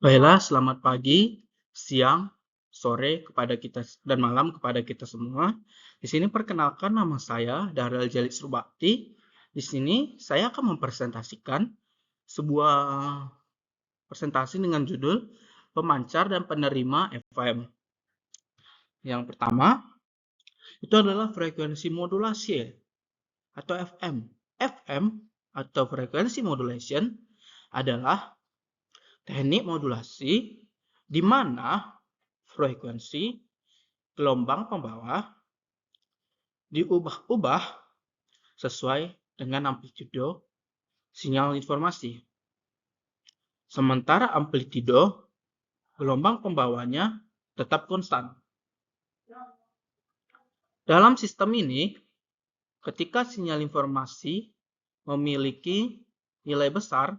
Baiklah, selamat pagi, siang, sore kepada kita dan malam kepada kita semua. Di sini perkenalkan nama saya Daryl Jalik Surbakti. Di sini saya akan mempresentasikan sebuah presentasi dengan judul Pemancar dan Penerima FM. Yang pertama, itu adalah frekuensi modulasi atau FM. FM atau frekuensi modulation adalah teknik modulasi di mana frekuensi gelombang pembawa diubah-ubah sesuai dengan amplitudo sinyal informasi. Sementara amplitudo gelombang pembawanya tetap konstan. Dalam sistem ini, ketika sinyal informasi memiliki nilai besar,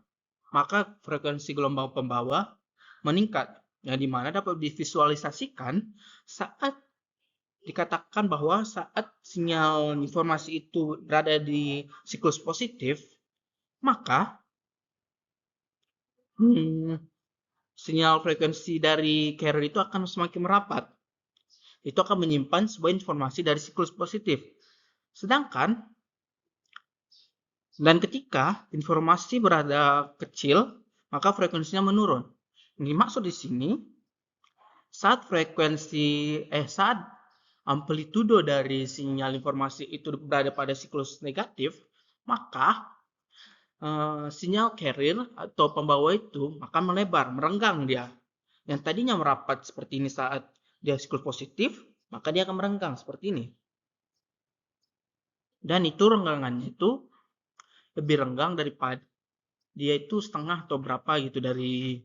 maka frekuensi gelombang pembawa meningkat, yang dimana dapat divisualisasikan saat dikatakan bahwa saat sinyal informasi itu berada di siklus positif, maka sinyal frekuensi dari carrier itu akan semakin merapat. Itu akan menyimpan sebuah informasi dari siklus positif. Dan ketika informasi berada kecil, maka frekuensinya menurun. Yang dimaksud di sini, saat amplitudo dari sinyal informasi itu berada pada siklus negatif, maka sinyal carrier atau pembawa itu akan melebar, merenggang dia. Yang tadinya merapat seperti ini saat dia siklus positif, maka dia akan merenggang seperti ini. Dan itu renggangannya itu lebih renggang daripada dia itu setengah atau berapa gitu dari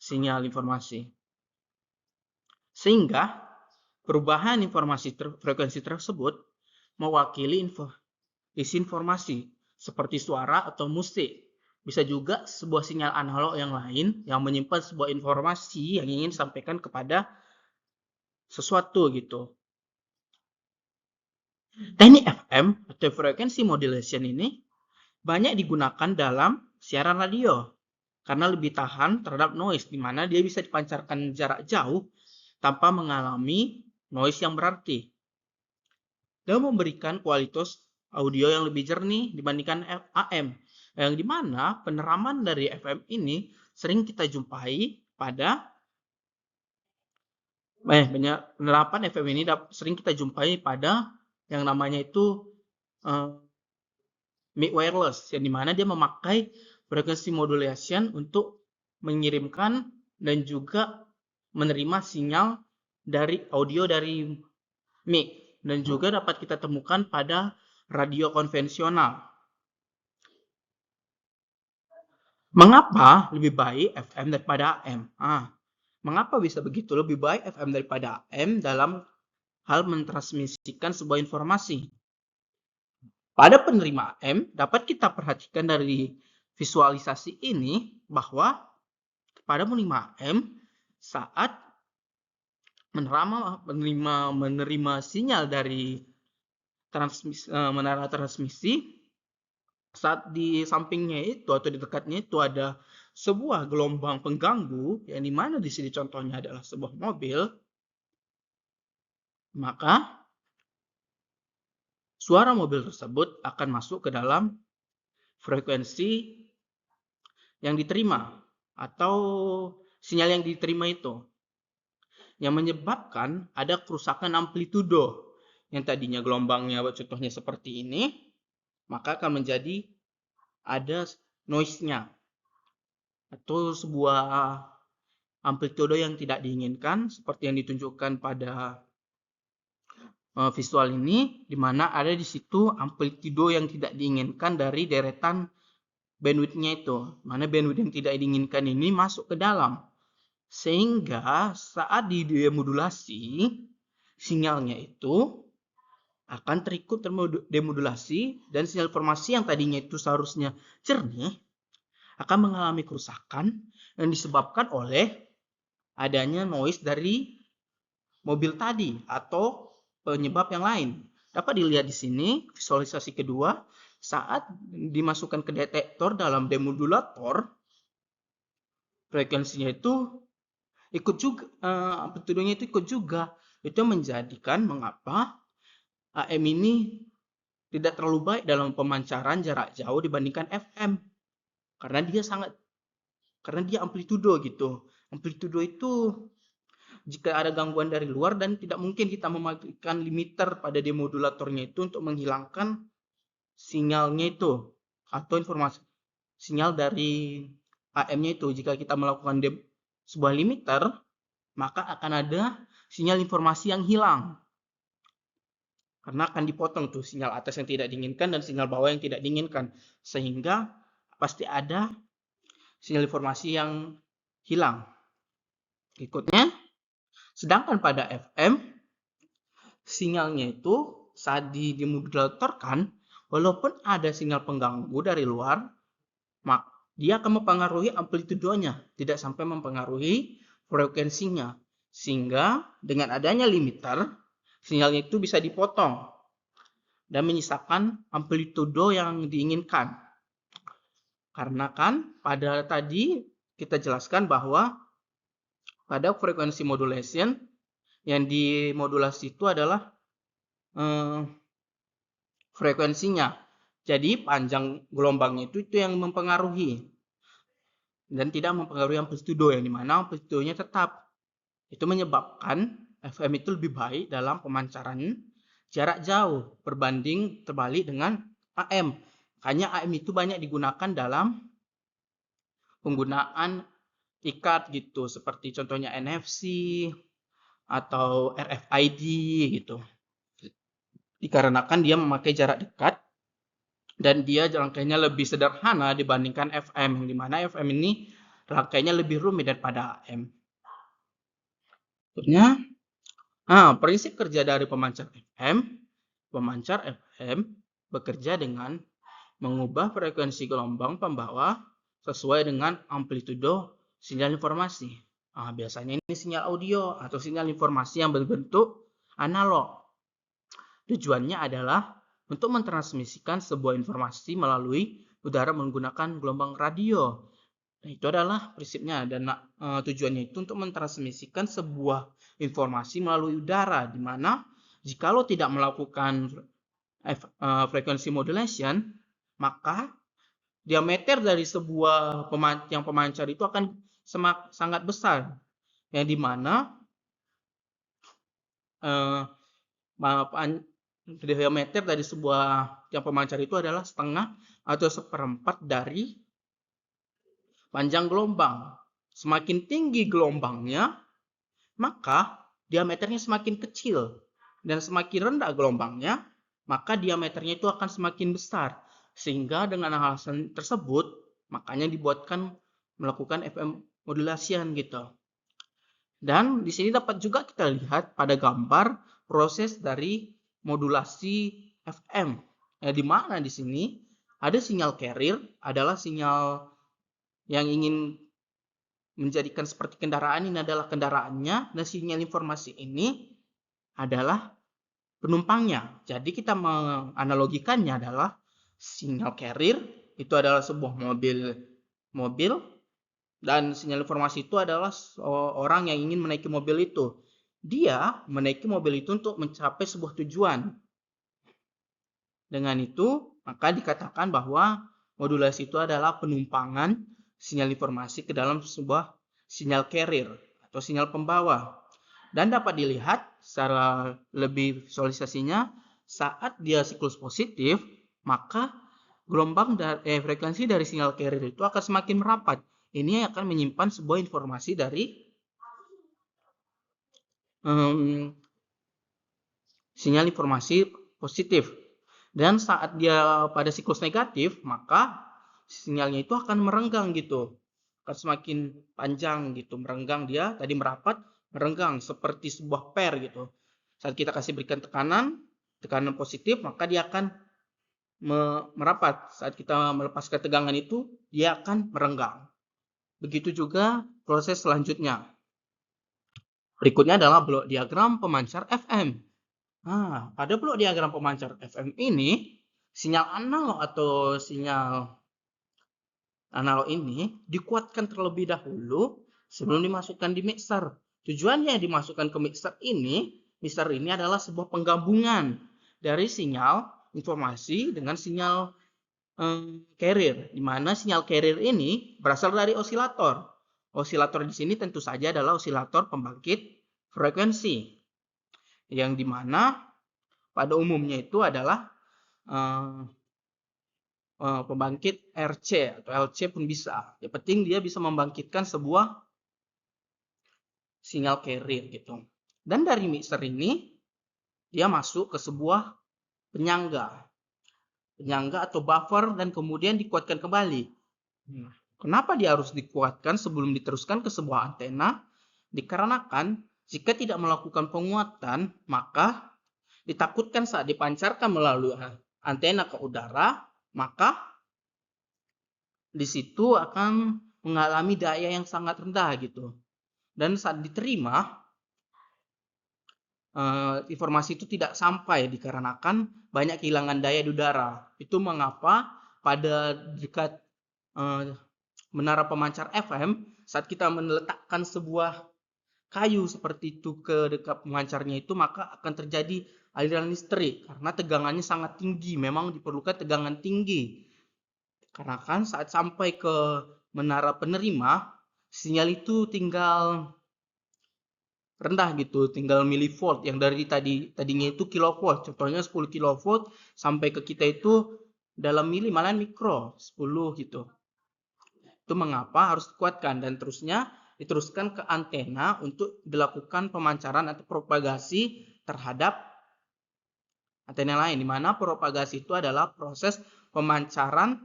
sinyal informasi. Sehingga perubahan informasi frekuensi tersebut mewakili isi informasi seperti suara atau musik. Bisa juga sebuah sinyal analog yang lain yang menyimpan sebuah informasi yang ingin disampaikan kepada sesuatu gitu. Teknik FM atau frekuensi modulation ini banyak digunakan dalam siaran radio karena lebih tahan terhadap noise, di mana dia bisa dipancarkan jarak jauh tanpa mengalami noise yang berarti, dan memberikan kualitas audio yang lebih jernih dibandingkan AM, yang dimana peneraman dari FM ini sering kita jumpai pada penerapan FM ini sering kita jumpai pada yang namanya itu mic wireless, yang dimana dia memakai frekuensi modulation untuk mengirimkan dan juga menerima sinyal dari audio dari mic, dan juga dapat kita temukan pada radio konvensional. Mengapa lebih baik FM daripada AM? Mengapa bisa begitu lebih baik FM daripada AM dalam hal mentransmisikan sebuah informasi? Pada penerima AM, dapat kita perhatikan dari visualisasi ini bahwa pada penerima AM, saat menerima sinyal dari menara transmisi, saat di sampingnya itu atau di dekatnya itu ada sebuah gelombang pengganggu, yang dimana di sini contohnya adalah sebuah mobil, maka suara mobil tersebut akan masuk ke dalam frekuensi yang diterima atau sinyal yang diterima itu, yang menyebabkan ada kerusakan amplitudo. Yang tadinya gelombangnya contohnya seperti ini, maka akan menjadi ada noise-nya atau sebuah amplitudo yang tidak diinginkan, seperti yang ditunjukkan pada visual ini, di mana ada di situ amplitudo yang tidak diinginkan dari deretan bandwidth-nya itu, mana bandwidth yang tidak diinginkan ini masuk ke dalam, sehingga saat didemodulasi sinyalnya itu akan terikut demodulasi, dan sinyal informasi yang tadinya itu seharusnya jernih akan mengalami kerusakan yang disebabkan oleh adanya noise dari mobil tadi atau penyebab yang lain. Dapat dilihat di sini visualisasi kedua, saat dimasukkan ke detektor dalam demodulator, frekuensinya itu ikut juga, amplitudonya itu ikut juga. Itu menjadikan mengapa AM ini tidak terlalu baik dalam pemancaran jarak jauh dibandingkan FM. Karena dia amplitudo gitu. Amplitudo itu jika ada gangguan dari luar dan tidak mungkin kita mematikan limiter pada demodulatornya itu untuk menghilangkan sinyalnya itu atau informasi sinyal dari AM-nya itu. Jika kita melakukan sebuah limiter, maka akan ada sinyal informasi yang hilang. Karena akan dipotong tuh sinyal atas yang tidak diinginkan dan sinyal bawah yang tidak diinginkan. Sehingga pasti ada sinyal informasi yang hilang. Berikutnya, sedangkan pada FM, sinyalnya itu saat dimodulatorkan, walaupun ada sinyal pengganggu dari luar, dia akan mempengaruhi amplitudonya, tidak sampai mempengaruhi frekuensinya. Sehingga dengan adanya limiter, sinyalnya itu bisa dipotong dan menyisakan amplitudo yang diinginkan. Karena kan pada tadi kita jelaskan bahwa pada frekuensi modulation yang dimodulasi itu adalah frekuensinya. Jadi panjang gelombangnya itu yang mempengaruhi dan tidak mempengaruhi amplitudo, yang dimana amplitudonya tetap. Itu menyebabkan FM itu lebih baik dalam pemancaran jarak jauh berbanding terbalik dengan AM. Makanya AM itu banyak digunakan dalam penggunaan ikat gitu, seperti contohnya NFC atau RFID gitu. Dikarenakan dia memakai jarak dekat dan dia rangkaiannya lebih sederhana dibandingkan FM, di mana FM ini rangkaiannya lebih rumit daripada AM. Berikutnya, prinsip kerja dari pemancar FM. Pemancar FM bekerja dengan mengubah frekuensi gelombang pembawa sesuai dengan amplitudo sinyal informasi. Biasanya ini sinyal audio atau sinyal informasi yang berbentuk analog. Tujuannya adalah untuk mentransmisikan sebuah informasi melalui udara menggunakan gelombang radio. Nah, itu adalah prinsipnya, dan tujuannya itu untuk mentransmisikan sebuah informasi melalui udara, di mana jikalau tidak melakukan frekuensi modulation, maka diameter dari sebuah pemancar itu akan sangat besar, yang dimana diameter dari sebuah tiang pemancar itu adalah setengah atau seperempat dari panjang gelombang. Semakin tinggi gelombangnya, maka diameternya semakin kecil. Dan semakin rendah gelombangnya, maka diameternya itu akan semakin besar. Sehingga dengan alasan tersebut, makanya dibuatkan melakukan FM modulation gitu. Dan di sini dapat juga kita lihat pada gambar proses dari modulasi FM. Di mana di sini ada sinyal carrier, adalah sinyal yang ingin menjadikan seperti kendaraan, ini adalah kendaraannya, dan sinyal informasi ini adalah penumpangnya. Jadi kita menganalogikannya adalah sinyal carrier itu adalah sebuah mobil, dan sinyal informasi itu adalah orang yang ingin menaiki mobil itu. Dia menaiki mobil itu untuk mencapai sebuah tujuan. Dengan itu, maka dikatakan bahwa modulasi itu adalah penumpangan sinyal informasi ke dalam sebuah sinyal carrier atau sinyal pembawa. Dan dapat dilihat secara lebih visualisasinya, saat dia siklus positif, maka gelombang frekuensi dari sinyal carrier itu akan semakin merapat. Ini akan menyimpan sebuah informasi dari sinyal informasi positif. Dan saat dia pada siklus negatif, maka sinyalnya itu akan merenggang gitu. Akan semakin panjang gitu, merenggang, dia tadi merapat, merenggang seperti sebuah per gitu. Saat kita kasih berikan tekanan positif, maka dia akan merapat. Saat kita melepaskan tegangan itu, dia akan merenggang. Begitu juga proses selanjutnya. Berikutnya adalah blok diagram pemancar FM. Pada blok diagram pemancar FM ini, sinyal analog atau sinyal analog ini dikuatkan terlebih dahulu sebelum dimasukkan di mixer. Tujuannya dimasukkan ke mixer ini adalah sebuah penggabungan dari sinyal informasi dengan sinyal carrier, di mana sinyal carrier ini berasal dari osilator. Osilator di sini tentu saja adalah osilator pembangkit frekuensi, yang dimana pada umumnya itu adalah pembangkit RC atau LC pun bisa. Yang penting dia bisa membangkitkan sebuah sinyal carrier gitu. Dan dari mixer ini dia masuk ke sebuah penyangga atau buffer dan kemudian dikuatkan kembali. Kenapa dia harus dikuatkan sebelum diteruskan ke sebuah antena? Dikarenakan jika tidak melakukan penguatan, maka ditakutkan saat dipancarkan melalui antena ke udara, maka di situ akan mengalami daya yang sangat rendah gitu. Dan saat diterima, informasi itu tidak sampai dikarenakan banyak kehilangan daya di udara. Itu mengapa pada dekat menara pemancar FM, saat kita meletakkan sebuah kayu seperti itu ke dekat pemancarnya itu, maka akan terjadi aliran listrik karena tegangannya sangat tinggi. Memang diperlukan tegangan tinggi. Karena kan saat sampai ke menara penerima, sinyal itu tinggal rendah gitu, tinggal milivolt, yang dari tadinya itu kilovolt. Contohnya 10 kilovolt sampai ke kita itu dalam mili, malah mikro 10 gitu. Itu mengapa harus dikuatkan dan terusnya diteruskan ke antena untuk dilakukan pemancaran atau propagasi terhadap antena lain, di mana propagasi itu adalah proses pemancaran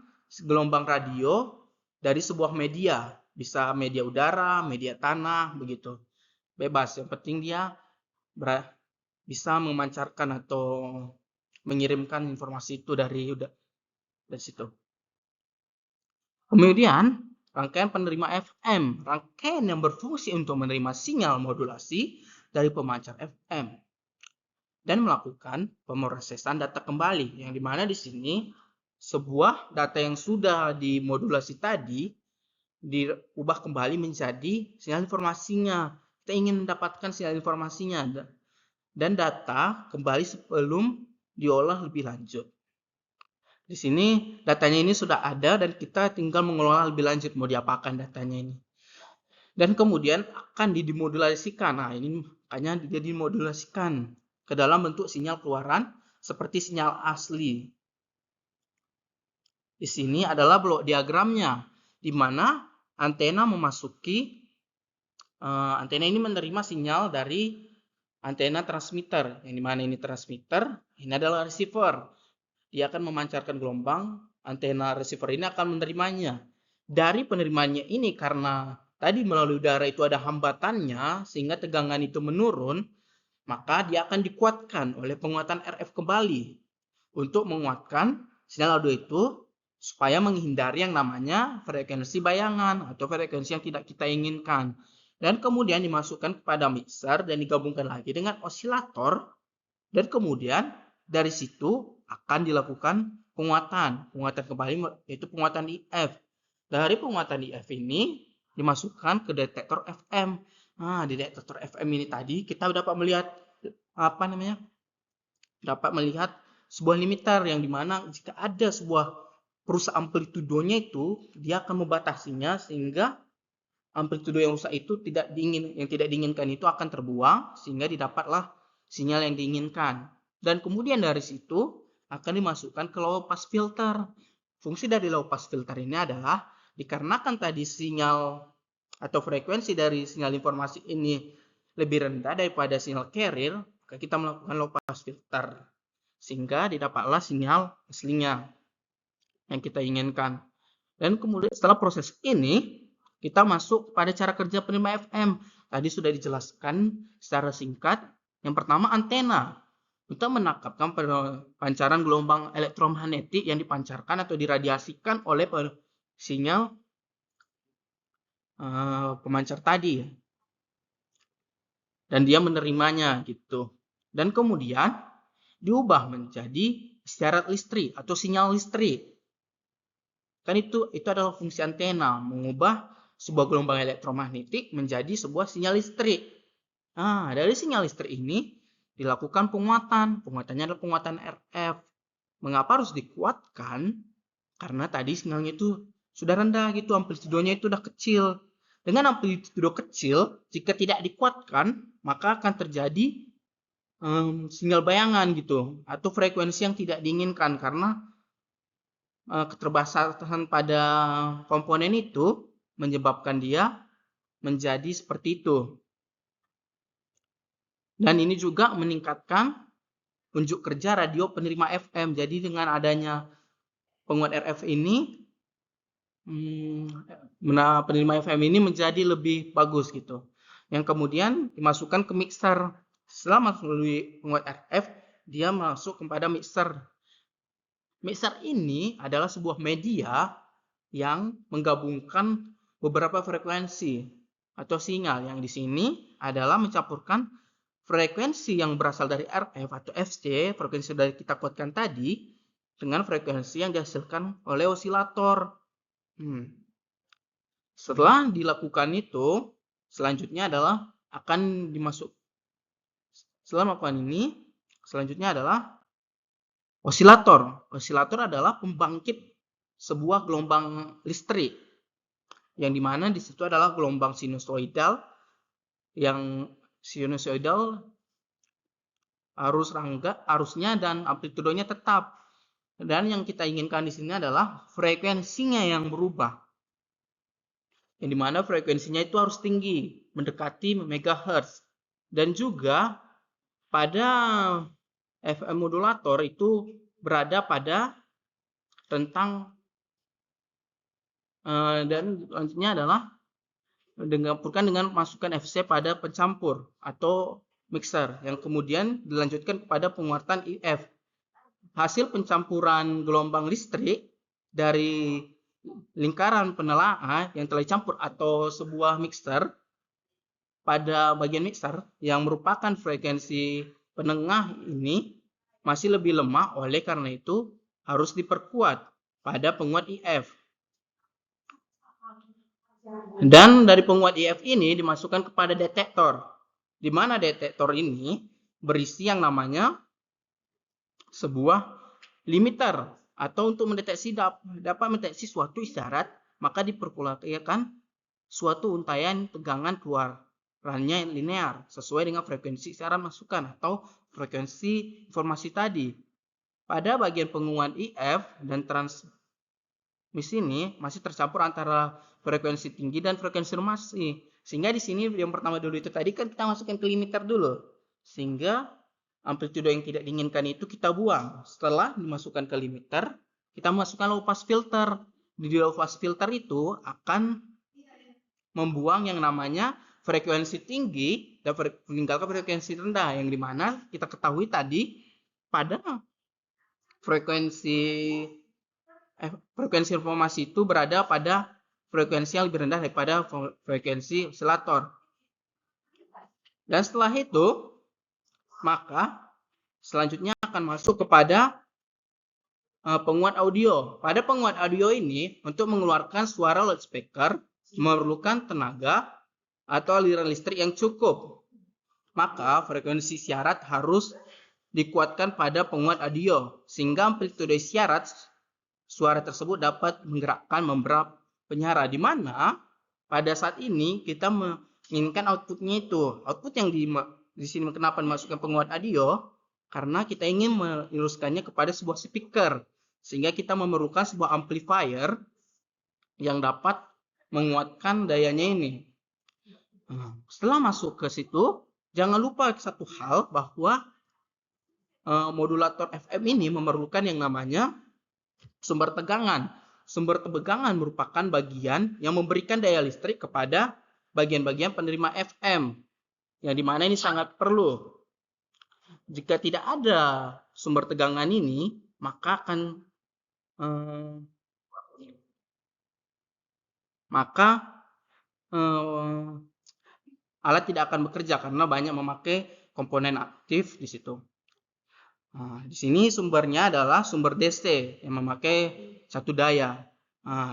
gelombang radio dari sebuah media, bisa media udara, media tanah, begitu. Bebas, yang penting dia bisa memancarkan atau mengirimkan informasi itu dari situ. Kemudian rangkaian penerima FM, rangkaian yang berfungsi untuk menerima sinyal modulasi dari pemancar FM dan melakukan pemrosesan data kembali, yang dimana di sini sebuah data yang sudah dimodulasi tadi diubah kembali menjadi sinyal informasinya. Kita ingin mendapatkan sinyal informasinya dan data kembali sebelum diolah lebih lanjut. Di sini datanya ini sudah ada dan kita tinggal mengelola lebih lanjut mau diapakan datanya ini. Dan kemudian akan dimodulasikan. Nah, ini makanya dia dimodulasikan ke dalam bentuk sinyal keluaran seperti sinyal asli. Di sini adalah blok diagramnya, di mana antena memasuki antena ini menerima sinyal dari antena transmitter, yang dimana ini transmitter, ini adalah receiver. Dia akan memancarkan gelombang, antena receiver ini akan menerimanya. Dari penerimanya ini, karena tadi melalui udara itu ada hambatannya, sehingga tegangan itu menurun, maka dia akan dikuatkan oleh penguatan RF kembali untuk menguatkan sinyal audio itu supaya menghindari yang namanya frekuensi bayangan atau frekuensi yang tidak kita inginkan. Dan kemudian dimasukkan kepada mixer dan digabungkan lagi dengan osilator, dan kemudian dari situ akan dilakukan penguatan kembali, yaitu penguatan IF. Dari penguatan IF ini dimasukkan ke detektor FM. Nah, di detektor FM ini tadi kita dapat melihat dapat melihat sebuah limiter, yang dimana jika ada sebuah perusak amplitudonya itu, dia akan membatasinya sehingga amplitudo yang rusak itu tidak diinginkan itu akan terbuang sehingga didapatlah sinyal yang diinginkan. Dan kemudian dari situ akan dimasukkan ke low pass filter. Fungsi dari low pass filter ini adalah dikarenakan tadi sinyal atau frekuensi dari sinyal informasi ini lebih rendah daripada sinyal carrier, maka kita melakukan low pass filter sehingga didapatlah sinyal aslinya yang kita inginkan. Dan kemudian setelah proses ini kita masuk pada cara kerja penerima FM. Tadi sudah dijelaskan secara singkat. Yang pertama, antena. Kita menangkapkan pancaran gelombang elektromagnetik yang dipancarkan atau diradiasikan oleh sinyal pemancar tadi. Dan dia menerimanya gitu. Dan kemudian diubah menjadi isyarat listrik atau sinyal listrik. Kan itu adalah fungsi antena, mengubah sebuah gelombang elektromagnetik menjadi sebuah sinyal listrik. Nah, dari sinyal listrik ini dilakukan penguatan. Penguatannya adalah penguatan RF. Mengapa harus dikuatkan? Karena tadi sinyalnya itu sudah rendah gitu, amplitudonya itu udah kecil. Dengan amplitudo kecil, jika tidak dikuatkan, maka akan terjadi sinyal bayangan gitu, atau frekuensi yang tidak diinginkan, karena keterbatasan pada komponen itu menyebabkan dia menjadi seperti itu. Dan ini juga meningkatkan unjuk kerja radio penerima FM. Jadi dengan adanya penguat RF ini, penerima FM ini menjadi lebih bagus gitu. Yang kemudian dimasukkan ke mixer. Setelah masuk melalui penguat RF, dia masuk kepada mixer. Mixer ini adalah sebuah media yang menggabungkan beberapa frekuensi atau sinyal, yang di sini adalah mencampurkan frekuensi yang berasal dari RF atau FC, frekuensi dari kita kuatkan tadi, dengan frekuensi yang dihasilkan oleh osilator. Setelah dilakukan itu, selanjutnya adalah akan dimasuk. Setelah melakukan ini, selanjutnya adalah osilator. Osilator adalah pembangkit sebuah gelombang listrik, yang dimana di situ adalah gelombang sinusoidal, yang sinusoidal arusnya dan amplitudonya tetap. Dan yang kita inginkan di sini adalah frekuensinya yang berubah, yang dimana frekuensinya itu harus tinggi, mendekati MHz. Dan juga pada FM modulator itu berada pada rentang, dan selanjutnya adalah dicampurkan dengan masukkan FC pada pencampur atau mixer, yang kemudian dilanjutkan kepada penguatan IF. Hasil pencampuran gelombang listrik dari lingkaran penelaah yang telah dicampur atau sebuah mixer pada bagian mixer yang merupakan frekuensi penengah ini masih lebih lemah, oleh karena itu harus diperkuat pada penguat IF. Dan dari penguat IF ini dimasukkan kepada detektor, di mana detektor ini berisi yang namanya sebuah limiter, atau untuk mendeteksi dapat mendeteksi suatu isyarat, maka diperkirakan suatu untayan tegangan keluarannya linear sesuai dengan frekuensi isyarat masukan atau frekuensi informasi tadi. Pada bagian penguat IF dan transmisi ini masih tercampur antara frekuensi tinggi dan frekuensi informasi. Sehingga di sini yang pertama dulu itu tadi kan kita masukkan ke limiter dulu, sehingga amplitudo yang tidak diinginkan itu kita buang. Setelah dimasukkan ke limiter, kita masukkan low pass filter. Di low pass filter itu akan membuang yang namanya frekuensi tinggi dan meninggalkan frekuensi rendah, yang dimana kita ketahui tadi pada frekuensi informasi itu berada pada frekuensi yang lebih rendah daripada frekuensi osilator. Dan setelah itu, maka selanjutnya akan masuk kepada penguat audio. Pada penguat audio ini, untuk mengeluarkan suara loudspeaker memerlukan tenaga atau aliran listrik yang cukup. Maka frekuensi syarat harus dikuatkan pada penguat audio, sehingga amplitude syarat suara tersebut dapat menggerakkan member penyiar, di mana pada saat ini kita menginginkan outputnya itu. Output yang di sini kenapa dimasukkan penguat audio? Karena kita ingin meniluruskannya kepada sebuah speaker, sehingga kita memerlukan sebuah amplifier yang dapat menguatkan dayanya ini. Setelah masuk ke situ, jangan lupa satu hal, bahwa modulator FM ini memerlukan yang namanya sumber tegangan. Sumber tegangan merupakan bagian yang memberikan daya listrik kepada bagian-bagian penerima FM, yang dimana ini sangat perlu. Jika tidak ada sumber tegangan ini, maka alat tidak akan bekerja karena banyak memakai komponen aktif di situ. Di sini sumbernya adalah sumber DC yang memakai satu daya.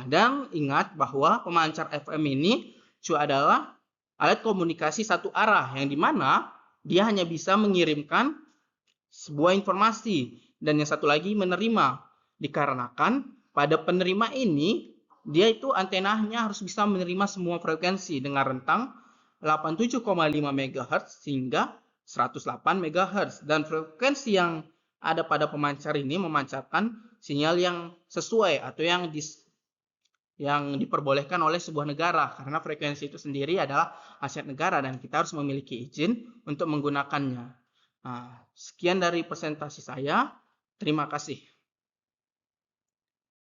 Dan ingat bahwa pemancar FM ini adalah alat komunikasi satu arah, yang dimana dia hanya bisa mengirimkan sebuah informasi, dan yang satu lagi menerima. Dikarenakan pada penerima ini, dia itu antenanya harus bisa menerima semua frekuensi dengan rentang 87,5 MHz hingga 108 MHz. Dan frekuensi yang ada pada pemancar ini memancarkan sinyal yang sesuai atau yang diperbolehkan oleh sebuah negara, karena frekuensi itu sendiri adalah aset negara dan kita harus memiliki izin untuk menggunakannya. Sekian dari presentasi saya. Terima kasih.